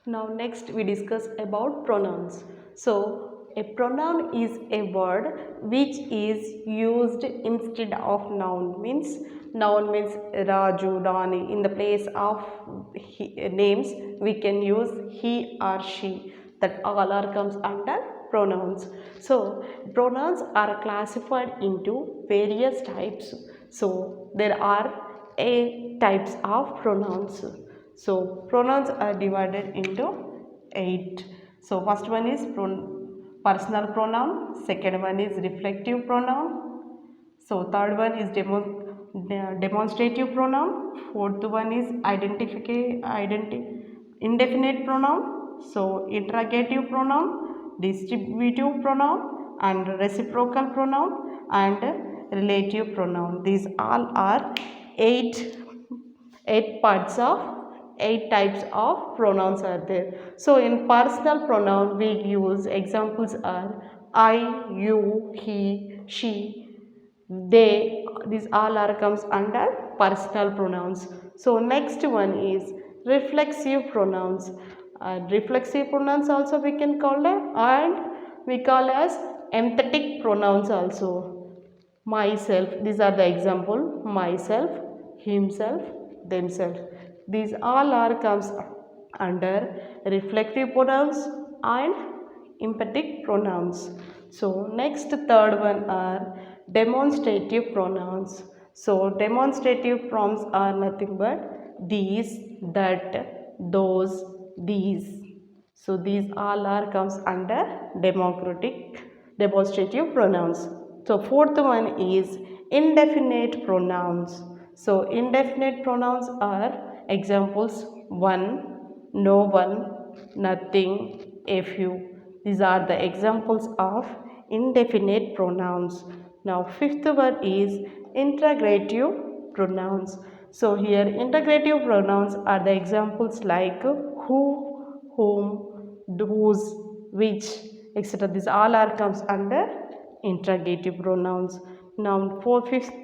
Now next we discuss about pronouns. So a pronoun is a word which is used instead of noun. Noun means Raju, Rani. In the place of names we can use he or she. That all are comes under pronouns. So pronouns are classified into various types. So there are 8 types of pronouns. So pronouns are divided into 8. So first one is personal pronoun, second one is reflective pronoun, so third one is demonstrative pronoun, fourth one is indefinite pronoun, so interrogative pronoun, distributive pronoun and reciprocal pronoun and relative pronoun. These all are 8 parts of 8 types of pronouns are there. So in personal pronoun we use examples are I, you, he, she, they. These all are comes under personal pronouns. So next one is reflexive pronouns. Reflexive pronouns also we can call them, and we call as emphatic pronouns also. Myself, these are the example, myself, himself, themselves. These all are comes under reflective pronouns and emphatic pronouns. So next third one are demonstrative pronouns. So demonstrative pronouns are nothing but these, that, those, these. So these all are comes under demonstrative pronouns. So fourth one is indefinite pronouns. So indefinite pronouns are examples one, no one, nothing, a few. These are the examples of indefinite pronouns. Now fifth one is integrative pronouns. So here integrative pronouns are the examples like who, whom, whose, which, etc. These all are comes under interrogative pronouns. Now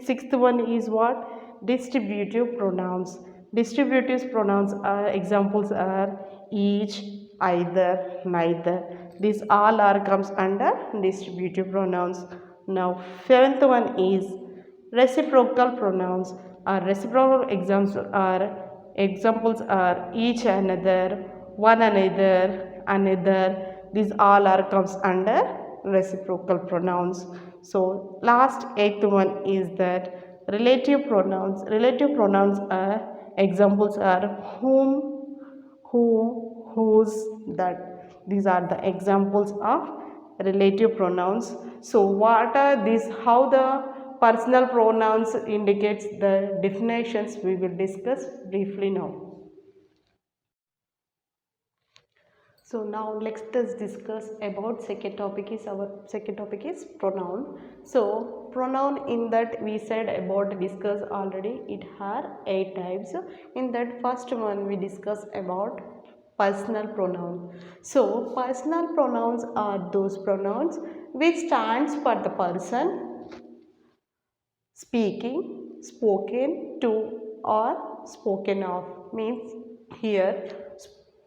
sixth one is what? Distributive pronouns. Distributive pronouns are examples are each, either, neither. These all are comes under distributive pronouns. Now seventh one is reciprocal pronouns. Reciprocal examples are each another, one another, another. These all are comes under reciprocal pronouns. So last eighth one is that relative pronouns. Relative pronouns are examples are whom, who, whose, that. These are the examples of relative pronouns. So what are these, how the personal pronouns indicates the definitions we will discuss briefly now. So now let's discuss about second topic is pronoun. So pronoun, in that we said about discuss already, it had 8 types. In that first one we discuss about personal pronoun. So personal pronouns are those pronouns which stands for the person speaking, spoken to or spoken of. Means here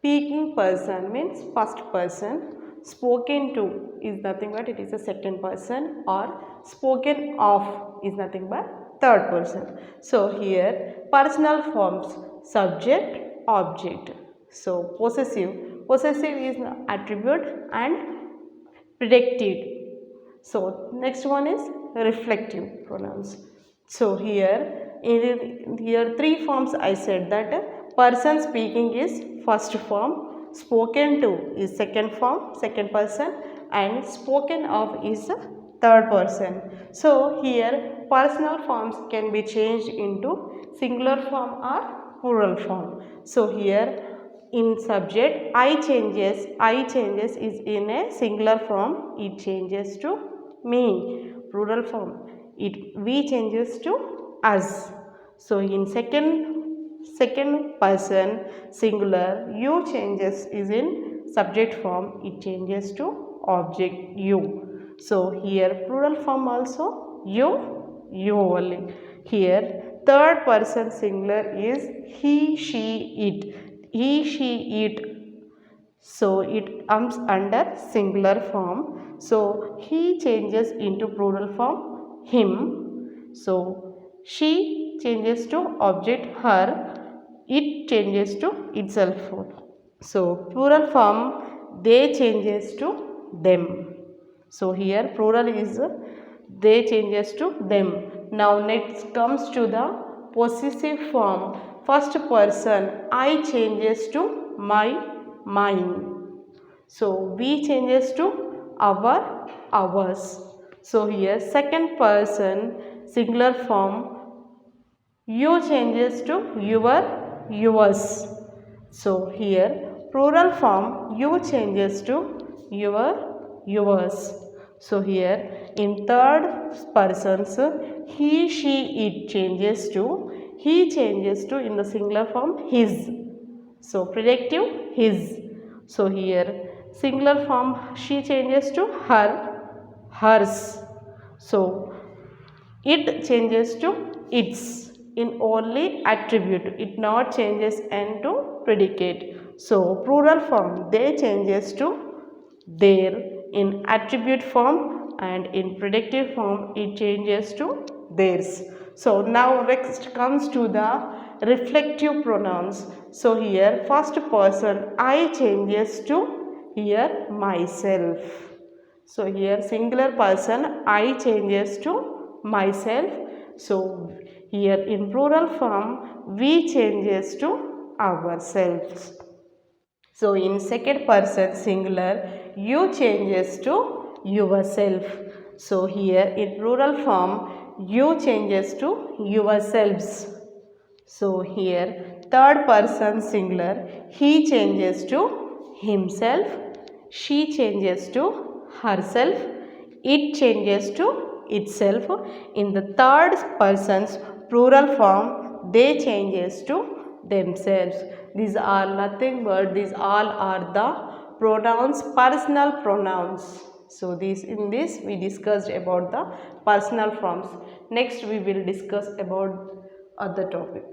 speaking person means first person, spoken to is nothing but it is a second person, or spoken of is nothing but third person. So here personal forms subject, object. So possessive is attribute and predicted. So next one is reflective pronouns. So here three forms I said, that person speaking is first form, spoken to is second form, second person, and spoken of is third person. So here personal forms can be changed into singular form or plural form. So here in subject I changes is in a singular form, it changes to me. Plural form, we changes to us. So in second person singular, you changes is in subject form, it changes to object you. So here plural form also you only. Here third person singular is he, she, it. He, she, it So it comes under singular form. So he changes into plural form him. So she changes to object her. It changes to itself. So plural form they changes to them. So here plural is they changes to them. Now next comes to the possessive form. First person I changes to my, mine. So we changes to our, ours. So here second person singular form you changes to your, yours. So here plural form you changes to your, yours. So here in third persons he she it changes to, he changes to in the singular form his. So predictive his. So here singular form she changes to her, hers. So it changes to its in only attribute, it not changes into predicate. So plural form they changes to their in attribute form, and in predictive form it changes to theirs. So now next comes to the reflective pronouns. So here first person I changes to here myself. So here singular person I changes to myself. So here in plural form we changes to ourselves. So in second person singular you changes to yourself. So here in plural form you changes to yourselves. So here third person singular he changes to himself, she changes to herself, it changes to itself. In the third person's plural form they changes to themselves. These are nothing but these all are the pronouns, personal pronouns. So this in this we discussed about the personal forms. Next we will discuss about other topic.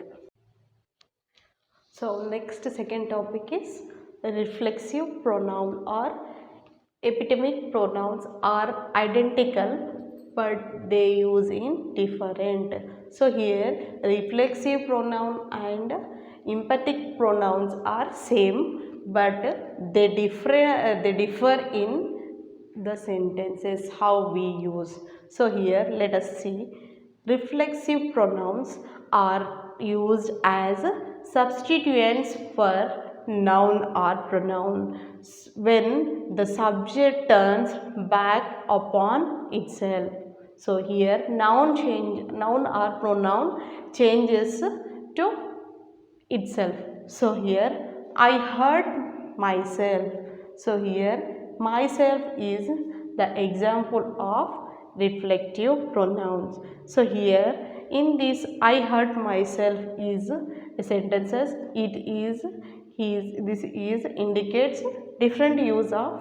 So next second topic is reflexive pronoun or epitemic pronouns are identical but they use in different. So here reflexive pronoun and emphatic pronouns are same but they differ in the sentences how we use. So here let us see. Reflexive pronouns are used as substituents for noun or pronoun when the subject turns back upon itself. So here noun or pronoun changes to itself. So here I hurt myself. So here myself is the example of reflective pronouns. So here in this I hurt myself is sentences, it is his, this is indicates different use of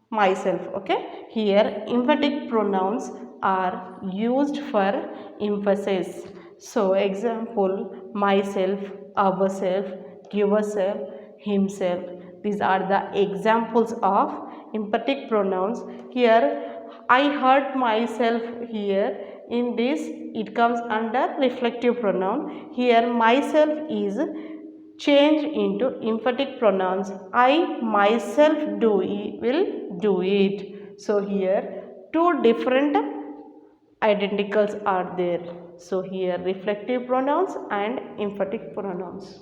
myself. Okay, here emphatic pronouns are used for emphasis. So example myself, ourself, yourself, himself. These are the examples of emphatic pronouns. Here I hurt myself, here in this it comes under reflective pronoun. Here myself is change into emphatic pronouns. I myself will do it. So here two different identicals are there. So here reflective pronouns and emphatic pronouns.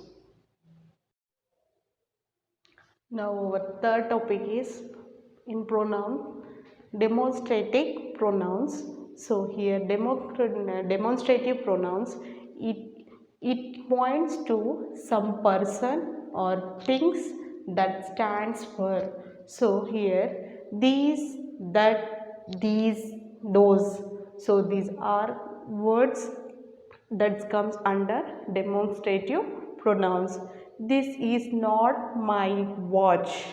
Now our third topic is in pronoun demonstrative pronouns. So here demonstrative pronouns it points to some person or things that stands for. So here these, that, these, those. So these are words that comes under demonstrative pronouns. This is not my watch.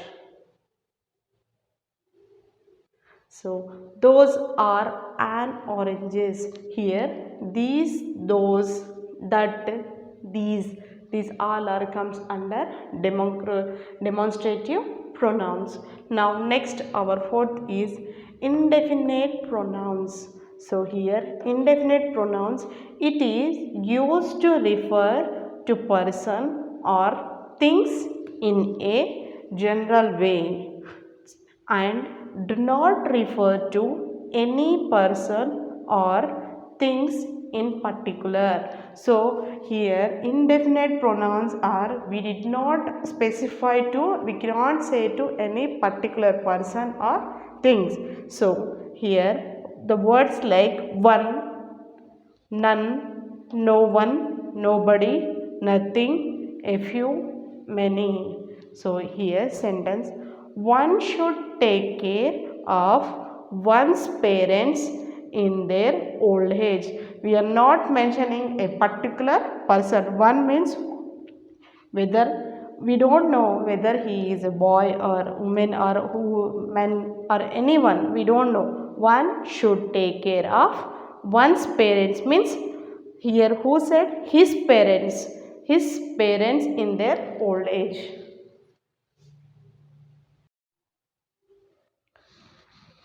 So those are an oranges. Here these, those, that, these These all are comes under demonstrative pronouns. Now next our fourth is indefinite pronouns. So here indefinite pronouns, it is used to refer to person or things in a general way and do not refer to any person or things in particular. So here indefinite pronouns are, we did not specify to, we cannot say to any particular person or things. So here the words like one, none, no one, nobody, nothing, a few, many. So here sentence, one should take care of one's parents in their old age. We are not mentioning a particular person. One means whether, we don't know whether he is a boy or woman or who man or anyone, we don't know. One should take care of one's parents means here who said his parents in their old age.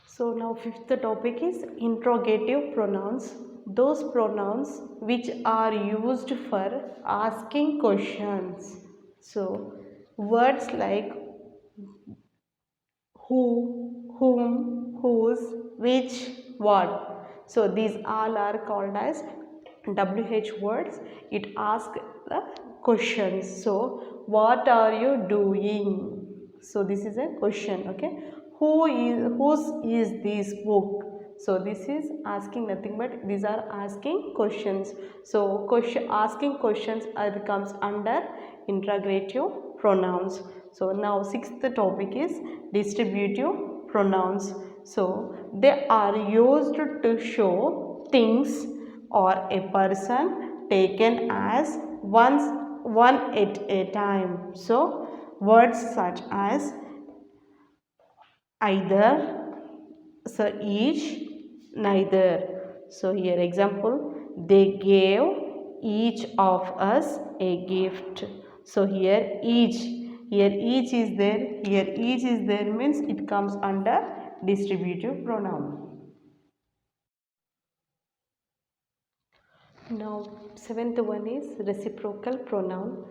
So now fifth topic is interrogative pronouns. Those pronouns which are used for asking questions. So words like who, whom, whose, which, what. So these all are called as WH words. It asks the questions. So what are you doing? So this is a question. Okay. Whose is this book? So this is asking nothing but these are asking questions. So asking questions comes under interrogative pronouns. So now sixth topic is distributive pronouns. So they are used to show things or a person taken as one at a time. So words such as either, so each, neither. So here example, they gave each of us a gift. So here each is there, here each is there means it comes under distributive pronoun. Now seventh one is reciprocal pronoun.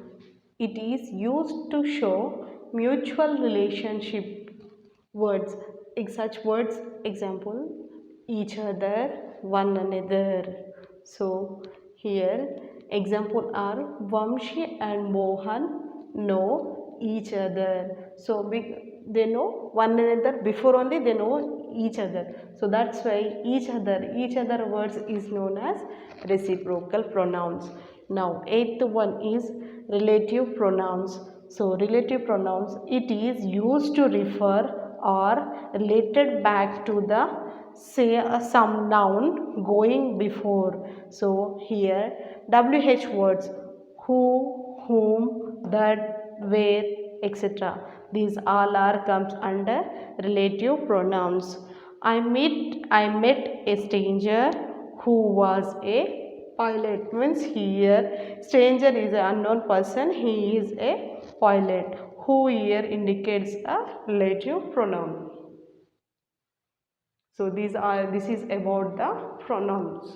It is used to show mutual relationship words. Such words example, each other, one another. So here example are Vamshi and Mohan know each other. So they know one another, before only they know each other. So that's why each other words is known as reciprocal pronouns. Now eighth one is relative pronouns. So relative pronouns, it is used to refer or related back to the say some noun going before. So here WH words, who, whom, that, where, etc. These all are comes under relative pronouns. I met a stranger who was a pilot. Means here stranger is an unknown person, he is a pilot. Who here indicates a relative pronoun. So this is about the pronouns.